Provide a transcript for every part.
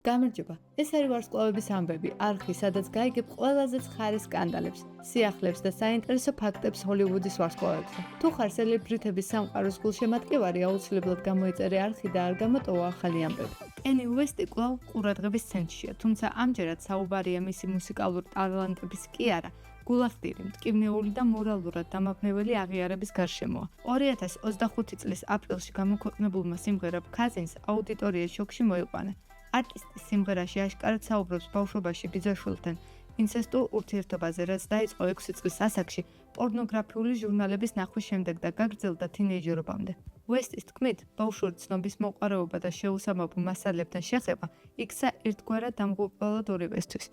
გამარჯობა. ეს არის ვარსკვლავების ამბები, არხი, სადაც გაიგებ ყველაზე ცხარე სკანდალებს, სიახლეებს და საინტერესო ფაქტებს ჰოლივუდის ვარსკვლავებზე. თუ ხარ სელებრიტების სამყაროს გულშემატკივარი, აუცილებლად გამოიწერე არხი და არ გამოტოვა ახალი ამბები. კენი უესტი კვლავ ყურადღების ცენტრშია, თუმცა ამჯერად საუბარია მისი მუსიკალური ტალანტების კი არა, გულახდირი, მტკივნეული და მორალურად დამაბნეველი აღიარების გარშემოა. 2025 წლის აპრილში გამოქვეყნებულმა სიმღერამ Cousins აუდიტორიის შოკში მოიყვანა. არტისტი სიმღერაში აშკარად საუბრობს ბავშვობაში ბიძაშვილთან ინცესტურ ურთიერთობაზე, რაც დაიწყო 6 წლის ასაკში პორნოგრაფიული ჟურნალების ნახვის შემდეგ და გაგრძელდა თინეიჯერობამდე. უესტის თქმით, ბავშვური ცნობის მოყვარეობა და შეუსამართლო მასალებთან შეხება იქცა ერთგვარად დამღუპველად ორივესთვის.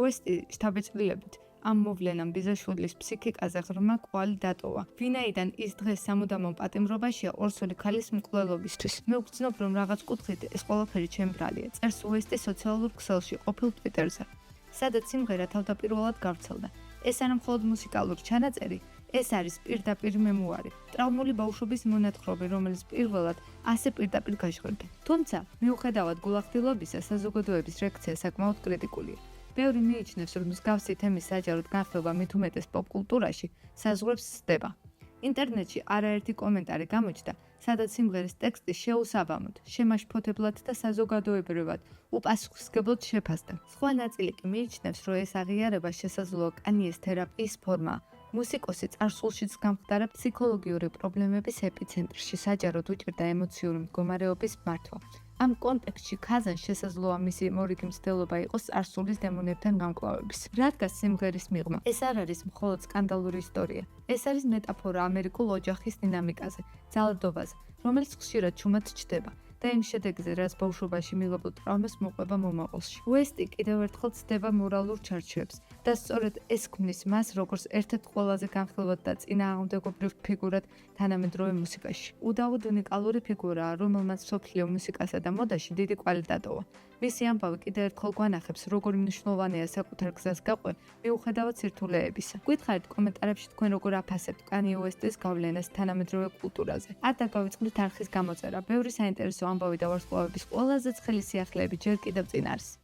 უესტი შთაბეჭდილებით ამ მოვლენამ ბიძაშვილის ფსიქიკაზე ღრმა კვალი დატოვა, ვინაიდან ის დღეს სამუდამო პატიმრობაშია ორსული ქალის მკვლელობისთვის. მე ვგრძნობ, რომ რაღაც კუთხით ეს ყველაფერი ჩემ ბრალია, წერს უესტი სოციალურ ქსელში ყოფილ ტვიტერზე, სადაც სიმღერა თავდაპირველად გავრცელდა. ეს არა მხოლოდ მუსიკალური ჩანაწერი, ეს არის პირდაპირ მემუარი, ტრავმული ბავშვობის მონათხრობი, რომელიც პირველად ასე პირდაპირ გაჟღერდა. თუმცა, მიუხედავად გულახდილობისა, საზოგადოების რეაქცია საკმაოდ კრიტიკულია. ბევრი მიიჩნევს, რომ მსგავსი თემის საჯაროდ განხილვა მით უმეტეს პოპ-კულტურაში საზღვრებს სცდება. ინტერნეტში არაერთი კომენტარი გამოჩნდა, სადაც სიმღერის ტექსტი შეუსაბამოდ, შემაშფოთებლად და საზოგადოებრივად უპასუხისმგებლად შეფასდა. სხვა ნაწილი კი მიიჩნევს, რომ ეს აღიარება შესაძლოა კანიეს თერაპიის ფორმაა. მუსიკოსი წარსულშიც გამხდარა ფსიქოლოგიური პრობლემების ეპიცენტრში, საჯაროდ უჭირდა ემოციური მდგომარეობის მართვა. ამ კონტექსტში Cousins შესაძლოა მისი მორიგი მცდელობა იყოს წარსულის დემონებთან გამკლავების. რა დგას სიმღერის მიღმა? ეს არ არის მხოლოდ სკანდალური ისტორია. ეს არის მეტაფორა ამერიკულ ოჯახის დინამიკაზე, ძალადობაზე, რომელიც ხშირად ჩუმად ჩნდება და იმ შედეგზე, რაც ბავშვობაში მიღებულ ტრავმას მოყვება მომავალში. უესტი კიდევ ერთხელ ცდება მორალურ ჩარჩოებს და სწორედ ეს ქმნის მას როგორც ერთ-ერთ ყველაზე განხილვად და წინააღმდეგობრივ ფიგურად თანამედროვე მუსიკაში. უდაოდ უნიკალური ფიგურაა, რომელმაც მსოფლიო მუსიკასა და მოდაში დიდი კვალი დატოვა. მისი ამბავი კიდევ ერთხელ გვანახებს, როგორი მნიშვნელოვანია საკუთარ გზას გაყვე მიუხედავად სირთულეებისა. გვითხარით კომენტარებში თქვენ როგორ აფასებთ კანი უესტის გავლენას თანამედროვე კულტურაზე. არ დაგავიწყდით არხის გამოწერა, ბევრი საინტერესო ამბავი და ვარსკვლავების ყველაზე ცხელი სიახლეები ჯერ კიდევ წინ არის.